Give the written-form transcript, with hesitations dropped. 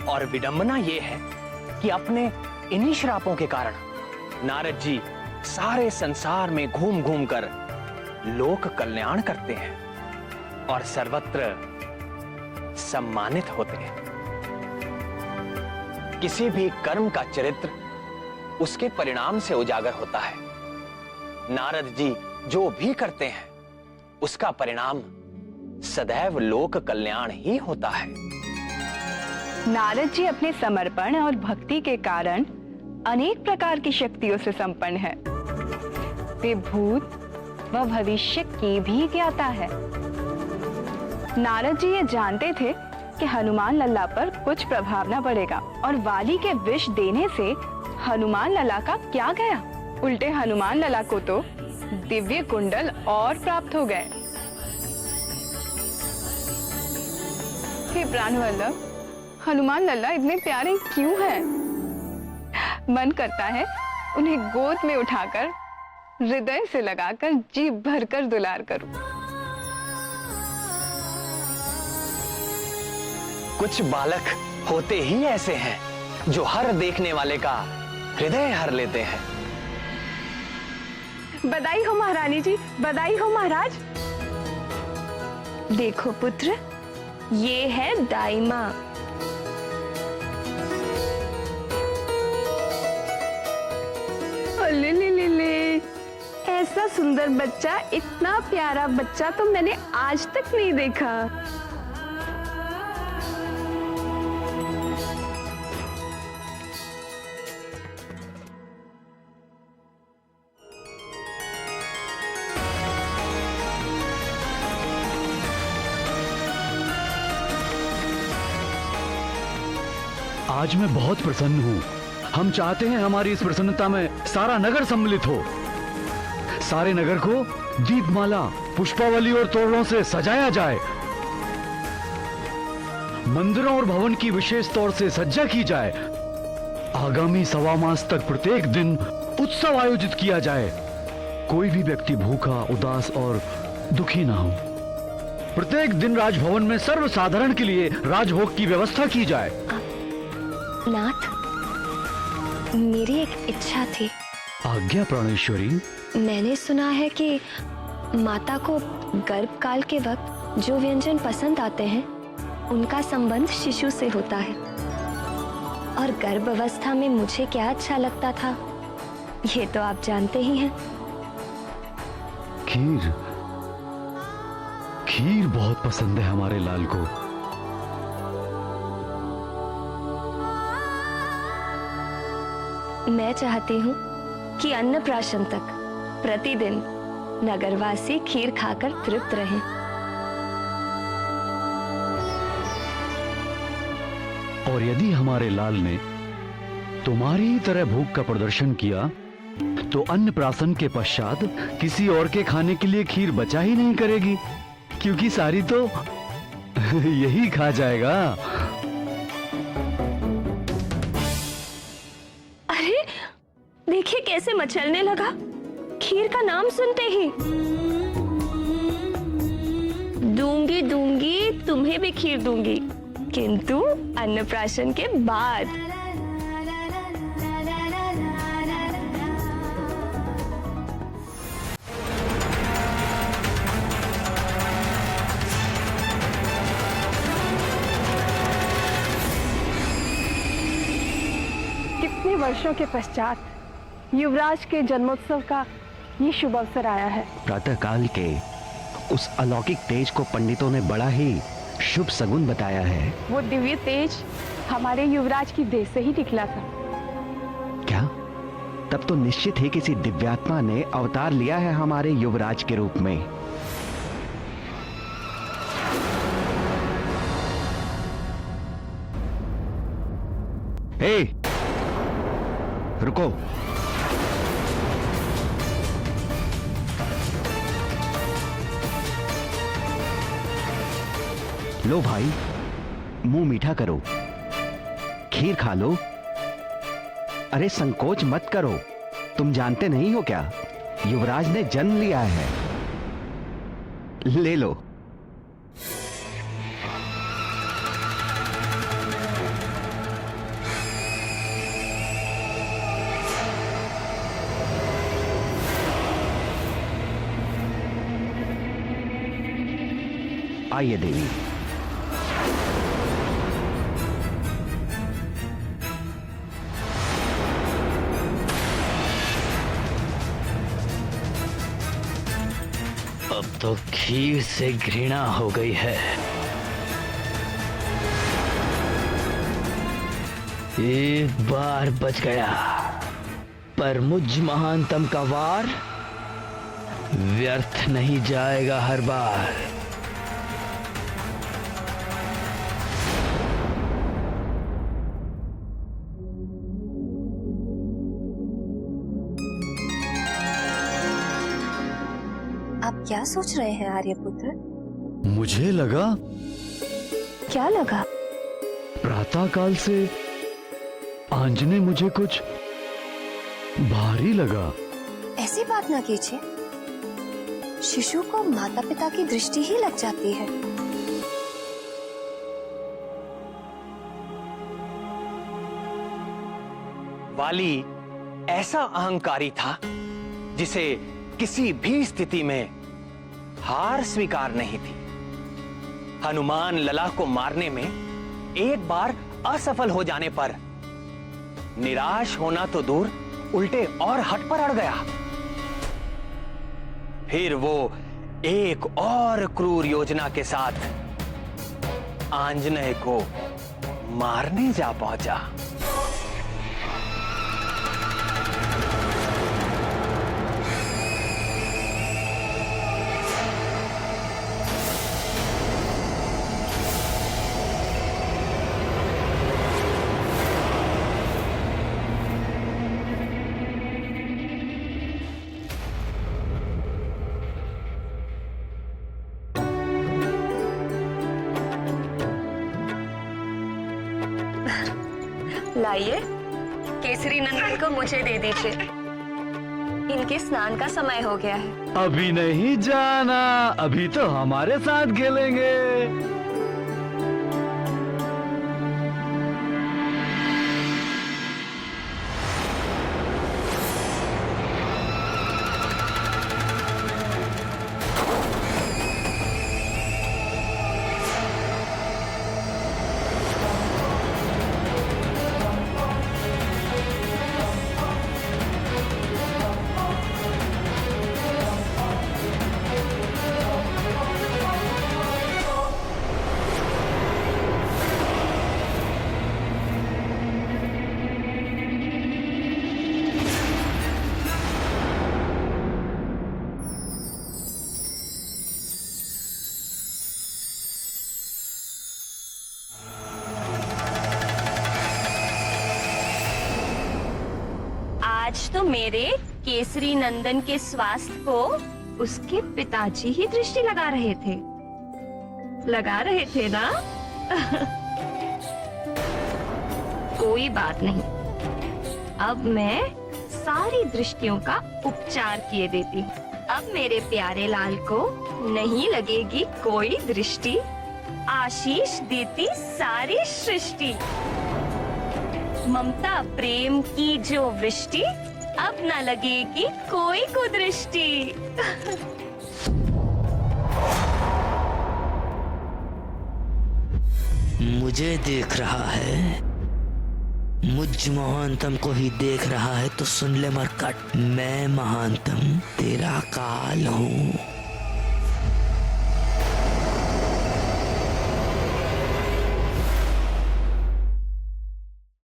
और विडंबना यह है कि अपने इन्हीं श्रापों के कारण नारद जी सारे संसार में घूम घूम कर लोक कल्याण करते हैं और सर्वत्र सम्मानित होते हैं। किसी भी कर्म का चरित्र उसके परिणाम से उजागर होता है। नारद जी जो भी करते हैं उसका परिणाम सदैव लोक कल्याण ही होता है। नारद जी अपने समर्पण और भक्ति के कारण अनेक प्रकार की शक्तियों से संपन्न है। वे भूत व भविष्य की भी ज्ञाता है। नारद जी ये जानते थे कि हनुमान लल्ला पर कुछ प्रभाव न पड़ेगा और वाली के विष देने से हनुमान लल्ला का क्या गया, उल्टे हनुमान लल्ला को तो दिव्य कुंडल और प्राप्त हो गए। हे प्राणवल्लभ, हनुमान लल्ला इतने प्यारे क्यों हैं? मन करता है उन्हें गोद में उठाकर हृदय से लगाकर जी भरकर दुलार करूं। कुछ बालक होते ही ऐसे हैं जो हर देखने वाले का हृदय हर लेते हैं। बधाई हो महारानी जी, बधाई हो महाराज। देखो पुत्र, ये है दाई माँ। ले ले ले ले, ऐसा सुंदर बच्चा, इतना प्यारा बच्चा तो मैंने आज तक नहीं देखा। आज मैं बहुत प्रसन्न हूँ। हम चाहते हैं हमारी इस प्रसन्नता में सारा नगर सम्मिलित हो। सारे नगर को दीपमाला, पुष्पावली और तोरणों से सजाया जाए। मंदिरों और भवन की विशेष तौर से सज्जा की जाए। आगामी 1.25 मास तक प्रत्येक दिन उत्सव आयोजित किया जाए। कोई भी व्यक्ति भूखा, उदास और दुखी ना हो। प्रत्येक दिन राजभवन में सर्वसाधारण के लिए राजभोग की व्यवस्था की जाए। नाथ, मेरी एक इच्छा थी। आज्ञा प्राणेश्वरी। मैंने सुना है कि माता को गर्भकाल के वक्त जो व्यंजन पसंद आते हैं उनका संबंध शिशु से होता है, और गर्भ अवस्था में मुझे क्या अच्छा लगता था ये तो आप जानते ही हैं। खीर, खीर बहुत पसंद है हमारे लाल को। मैं चाहती हूँ कि अन्नप्राशन तक प्रतिदिन नगरवासी खीर खाकर तृप्त रहें। और यदि हमारे लाल ने तुम्हारी ही तरह भूख का प्रदर्शन किया तो अन्नप्राशन के पश्चात किसी और के खाने के लिए खीर बचा ही नहीं करेगी, क्योंकि सारी तो यही खा जाएगा। अरे देखिए कैसे मचलने लगा खीर का नाम सुनते ही। दूंगी दूंगी, तुम्हें भी खीर दूंगी, किंतु अन्नप्राशन के बाद। कितने वर्षों के पश्चात युवराज के जन्मोत्सव का ये शुभ अवसर आया है। प्रातः काल के उस अलौकिक तेज को पंडितों ने बड़ा ही शुभ सगुन बताया है। वो दिव्य तेज हमारे युवराज की देह से ही निकला था। क्या? तब तो निश्चित ही किसी दिव्यात्मा ने अवतार लिया है हमारे युवराज के रूप में। हे, रुको। लो भाई, मुंह मीठा करो, खीर खा लो। अरे संकोच मत करो, तुम जानते नहीं हो क्या, युवराज ने जन्म लिया है। ले लो। आइए देवी। अब तो खीर से घृणा हो गई है। एक बार बच गया, पर मुझ महानतम का वार व्यर्थ नहीं जाएगा हर बार। आप क्या सोच रहे हैं आर्यपुत्र? मुझे लगा क्या लगा? प्रातःकाल से आंजने मुझे कुछ भारी लगा। ऐसी बात ना कीजिए, शिशु को माता पिता की दृष्टि ही लग जाती है। वाली ऐसा अहंकारी था जिसे किसी भी स्थिति में हार स्वीकार नहीं थी। हनुमान लला को मारने में एक बार असफल हो जाने पर निराश होना तो दूर, उल्टे और हट पर अड़ गया। फिर वो एक और क्रूर योजना के साथ आंजनेय को मारने जा पहुंचा। लाइए, केसरी नंदन को मुझे दे दीजिए। इनके स्नान का समय हो गया है। अभी नहीं जाना, अभी तो हमारे साथ खेलेंगे। आज तो मेरे केसरी नंदन के स्वास्थ्य को उसके पिताजी ही दृष्टि लगा रहे थे ना? कोई बात नहीं, अब मैं सारी दृष्टियों का उपचार किए देती हूँ। अब मेरे प्यारे लाल को नहीं लगेगी कोई दृष्टि, आशीष देती सारी सृष्टि। ममता प्रेम की जो वृष्टि, अब न लगेगी कोई कुदृष्टि। मुझे देख रहा है, मुझ महानतम को ही देख रहा है तो सुन ले मरकट, मैं महानतम तेरा काल हूँ।